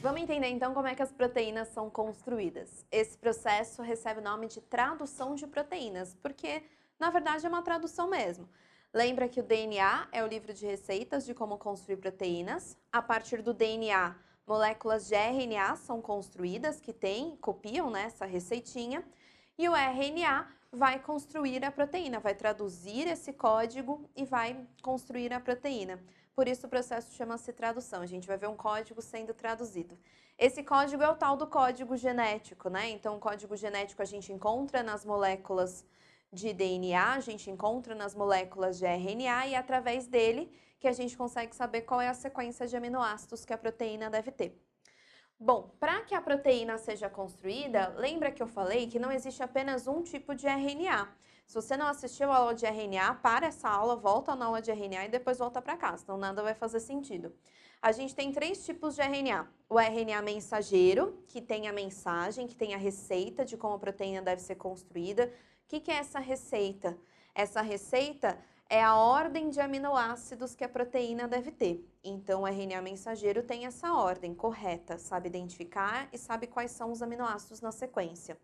Vamos entender então como é que as proteínas são construídas. Esse processo recebe o nome de tradução de proteínas, porque na verdade é uma tradução mesmo. Lembra que o DNA é o livro de receitas de como construir proteínas. A partir do DNA, moléculas de RNA são construídas que copiam, né, essa receitinha. E o RNA vai construir a proteína, vai traduzir esse código e vai construir a proteína. Por isso o processo chama-se tradução. A gente vai ver um código sendo traduzido. Esse código é o tal do código genético, né? Então, o código genético a gente encontra nas moléculas de DNA, a gente encontra nas moléculas de RNA e é através dele que a gente consegue saber qual é a sequência de aminoácidos que a proteína deve ter. Bom, para que a proteína seja construída, lembra que eu falei que não existe apenas um tipo de RNA. Se você não assistiu a aula de RNA, para essa aula, volta na aula de RNA e depois volta para cá, senão nada vai fazer sentido. A gente tem 3 tipos de RNA. O RNA mensageiro, que tem a mensagem, que tem a receita de como a proteína deve ser construída. O que é essa receita? Essa receita é a ordem de aminoácidos que a proteína deve ter. Então, o RNA mensageiro tem essa ordem correta, sabe identificar e sabe quais são os aminoácidos na sequência.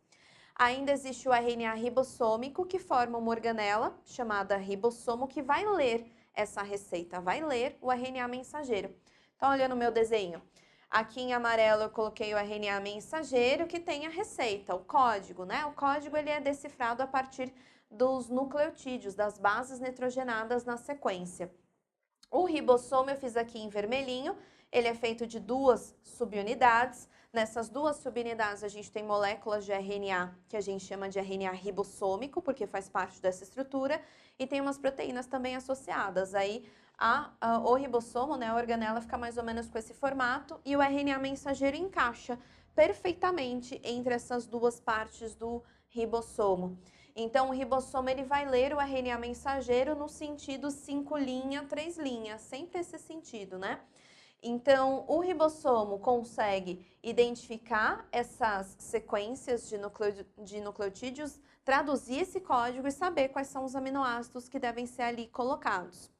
Ainda existe o RNA ribossômico, que forma uma organela chamada ribossomo, que vai ler essa receita, vai ler o RNA mensageiro. Então, olhando o meu desenho, aqui em amarelo eu coloquei o RNA mensageiro, que tem a receita, o código, né? O código ele é decifrado a partir dos nucleotídeos, das bases nitrogenadas na sequência. O ribossomo eu fiz aqui em vermelhinho, ele é feito de 2 subunidades. Nessas 2 subunidades a gente tem moléculas de RNA que a gente chama de RNA ribossômico, porque faz parte dessa estrutura, e tem umas proteínas também associadas. Aí o ribossomo, né, a organela fica mais ou menos com esse formato e o RNA mensageiro encaixa perfeitamente entre essas 2 partes do ribossomo. Então, o ribossomo ele vai ler o RNA mensageiro no sentido 5' 3', sempre esse sentido, né? Então, o ribossomo consegue identificar essas sequências de nucleotídeos, traduzir esse código e saber quais são os aminoácidos que devem ser ali colocados.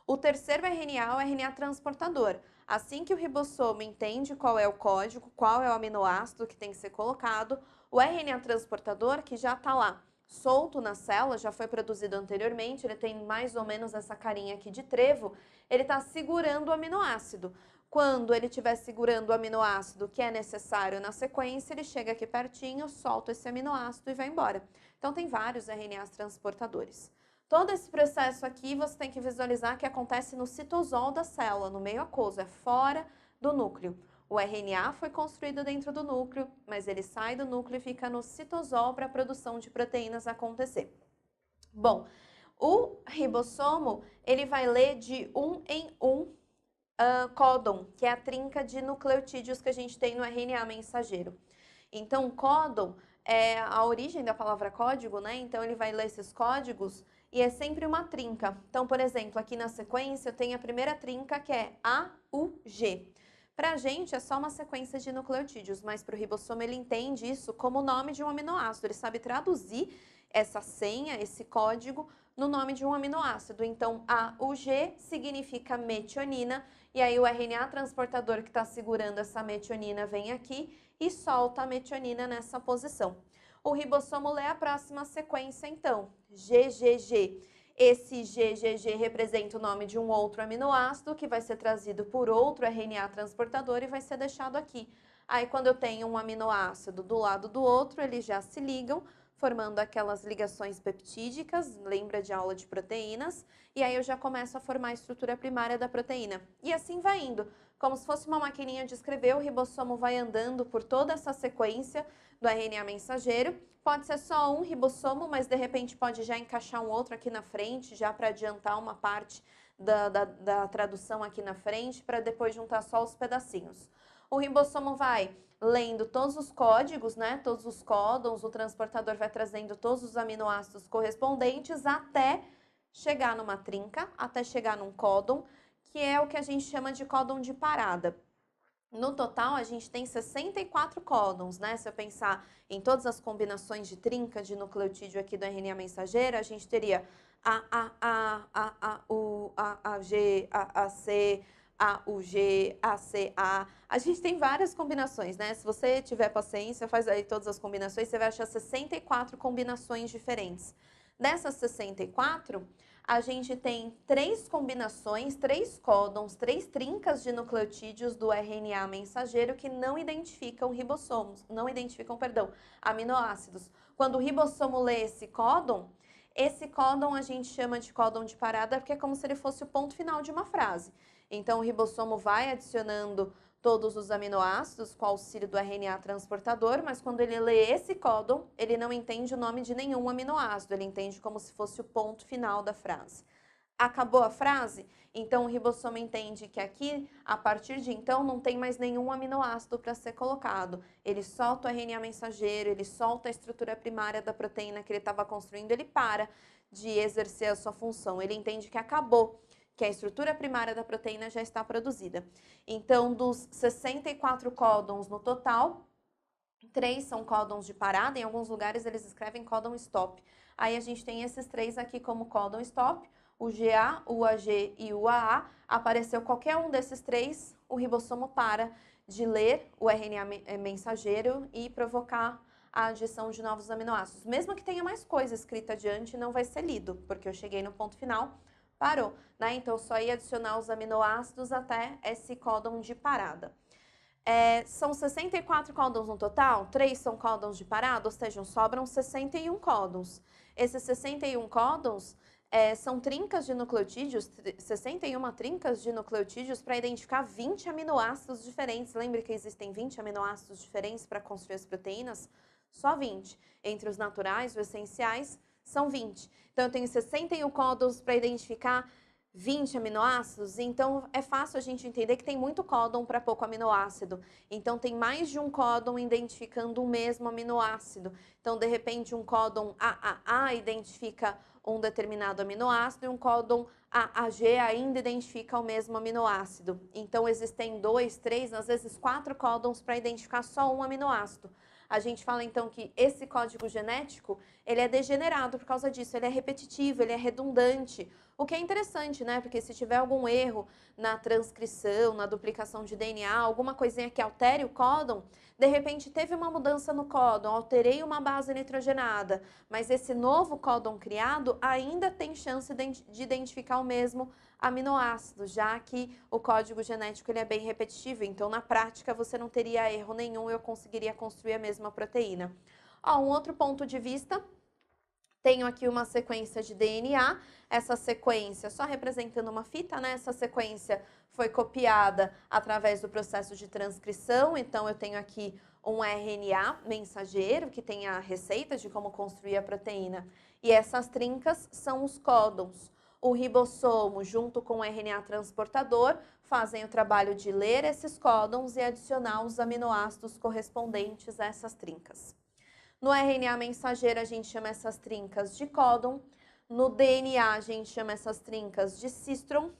O terceiro RNA é o RNA transportador. Assim que o ribossomo entende qual é o código, qual é o aminoácido que tem que ser colocado, o RNA transportador, que já está lá solto na célula, já foi produzido anteriormente, ele tem mais ou menos essa carinha aqui de trevo, ele está segurando o aminoácido. Quando ele estiver segurando o aminoácido que é necessário na sequência, ele chega aqui pertinho, solta esse aminoácido e vai embora. Então, tem vários RNAs transportadores. Todo esse processo aqui você tem que visualizar que acontece no citosol da célula, no meio aquoso, é fora do núcleo. O RNA foi construído dentro do núcleo, mas ele sai do núcleo e fica no citosol para a produção de proteínas acontecer. Bom, o ribossomo, ele vai ler de 1 em 1 códon, que é a trinca de nucleotídeos que a gente tem no RNA mensageiro. Então, códon é a origem da palavra código, né? Então, ele vai ler esses códigos e é sempre uma trinca. Então, por exemplo, aqui na sequência eu tenho a primeira trinca que é AUG. Para a gente é só uma sequência de nucleotídeos, mas para o ribossomo ele entende isso como o nome de um aminoácido. Ele sabe traduzir essa senha, esse código, no nome de um aminoácido. Então, AUG significa metionina, e aí o RNA transportador que está segurando essa metionina vem aqui e solta a metionina nessa posição. O ribossomo lê a próxima sequência, então, GGG. Esse GGG representa o nome de um outro aminoácido que vai ser trazido por outro RNA transportador e vai ser deixado aqui. Aí, quando eu tenho um aminoácido do lado do outro, eles já se ligam, formando aquelas ligações peptídicas, lembra de aula de proteínas, e aí eu já começo a formar a estrutura primária da proteína. E assim vai indo, como se fosse uma maquininha de escrever, o ribossomo vai andando por toda essa sequência do RNA mensageiro. Pode ser só um ribossomo, mas de repente pode já encaixar um outro aqui na frente, já para adiantar uma parte da tradução aqui na frente, para depois juntar só os pedacinhos. O ribossomo vai lendo todos os códigos, né, todos os códons, o transportador vai trazendo todos os aminoácidos correspondentes até chegar numa trinca, até chegar num códon, que é o que a gente chama de códon de parada. No total, a gente tem 64 códons, né? Se eu pensar em todas as combinações de trinca de nucleotídeo aqui do RNA mensageiro, a gente teria A, U, A, G, A, C, A, U, G, A, C, A. A gente tem várias combinações, né? Se você tiver paciência, faz aí todas as combinações, você vai achar 64 combinações diferentes. Dessas 64, a gente tem 3 combinações, 3 códons, 3 trincas de nucleotídeos do RNA mensageiro que não identificam ribossomos, não identificam, perdão, aminoácidos. Quando o ribossomo lê esse códon a gente chama de códon de parada porque é como se ele fosse o ponto final de uma frase. Então, o ribossomo vai adicionando todos os aminoácidos com auxílio do RNA transportador, mas quando ele lê esse códon, ele não entende o nome de nenhum aminoácido, ele entende como se fosse o ponto final da frase. Acabou a frase? Então, o ribossomo entende que aqui, a partir de então, não tem mais nenhum aminoácido para ser colocado. Ele solta o RNA mensageiro, ele solta a estrutura primária da proteína que ele estava construindo, ele para de exercer a sua função. Ele entende que acabou, que a estrutura primária da proteína já está produzida. Então, dos 64 códons no total, 3 são códons de parada, em alguns lugares eles escrevem códon stop. Aí a gente tem esses 3 aqui como códon stop, o GA, o AG e o AA. Apareceu qualquer um desses 3, o ribossomo para de ler o RNA mensageiro e provocar a adição de novos aminoácidos. Mesmo que tenha mais coisa escrita adiante, não vai ser lido, porque eu cheguei no ponto final, parou, né? Então, só ia adicionar os aminoácidos até esse códon de parada. São 64 códons no total, 3 são códons de parada, ou seja, sobram 61 códons. Esses 61 códons são trincas de nucleotídeos, 61 trincas de nucleotídeos para identificar 20 aminoácidos diferentes. Lembre que existem 20 aminoácidos diferentes para construir as proteínas? Só 20. Entre os naturais e os essenciais, são 20. Então, eu tenho 61 códons para identificar 20 aminoácidos, então é fácil a gente entender que tem muito códon para pouco aminoácido. Então, tem mais de um códon identificando o mesmo aminoácido. Então, de repente, um códon AAA identifica um determinado aminoácido e um códon AAG ainda identifica o mesmo aminoácido. Então, existem 2, 3, às vezes 4 códons para identificar só um aminoácido. A gente fala, então, que esse código genético, ele é degenerado por causa disso, ele é repetitivo, ele é redundante. O que é interessante, né? Porque se tiver algum erro na transcrição, na duplicação de DNA, alguma coisinha que altere o códon, de repente teve uma mudança no códon, alterei uma base nitrogenada, mas esse novo códon criado ainda tem chance de identificar o mesmo aminoácido, já que o código genético ele é bem repetitivo, então na prática você não teria erro nenhum, eu conseguiria construir a mesma proteína. Um outro ponto de vista, tenho aqui uma sequência de DNA, essa sequência, só representando uma fita, né? Essa sequência foi copiada através do processo de transcrição, então eu tenho aqui um RNA mensageiro que tem a receita de como construir a proteína. E essas trincas são os códons. O ribossomo, junto com o RNA transportador, fazem o trabalho de ler esses códons e adicionar os aminoácidos correspondentes a essas trincas. No RNA mensageiro, a gente chama essas trincas de códon. No DNA, a gente chama essas trincas de cistron.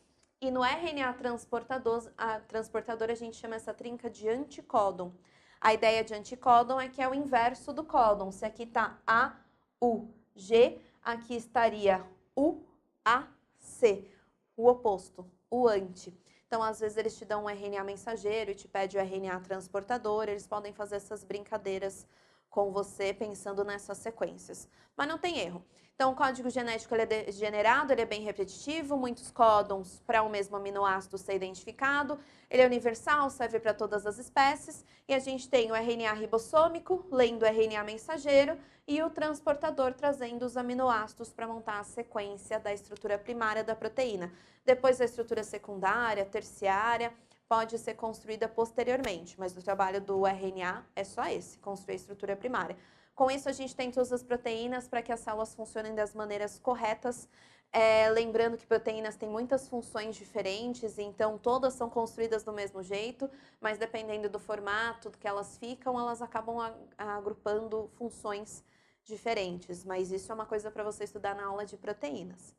E no RNA transportador, a gente chama essa trinca de anticódon. A ideia de anticódon é que é o inverso do códon. Se aqui está A, U, G, aqui estaria U, A, C. O oposto, o anti. Então, às vezes, eles te dão um RNA mensageiro e te pedem o RNA transportador. Eles podem fazer essas brincadeiras com você pensando nessas sequências. Mas não tem erro. Então, o código genético ele é degenerado, ele é bem repetitivo, muitos códons para o mesmo aminoácido ser identificado. Ele é universal, serve para todas as espécies. E a gente tem o RNA ribossômico, lendo o RNA mensageiro, e o transportador trazendo os aminoácidos para montar a sequência da estrutura primária da proteína. Depois, a estrutura secundária, terciária, pode ser construída posteriormente, mas o trabalho do RNA é só esse, construir a estrutura primária. Com isso, a gente tem todas as proteínas para que as células funcionem das maneiras corretas, lembrando que proteínas têm muitas funções diferentes, então todas são construídas do mesmo jeito, mas dependendo do formato que elas ficam, elas acabam agrupando funções diferentes, mas isso é uma coisa para você estudar na aula de proteínas.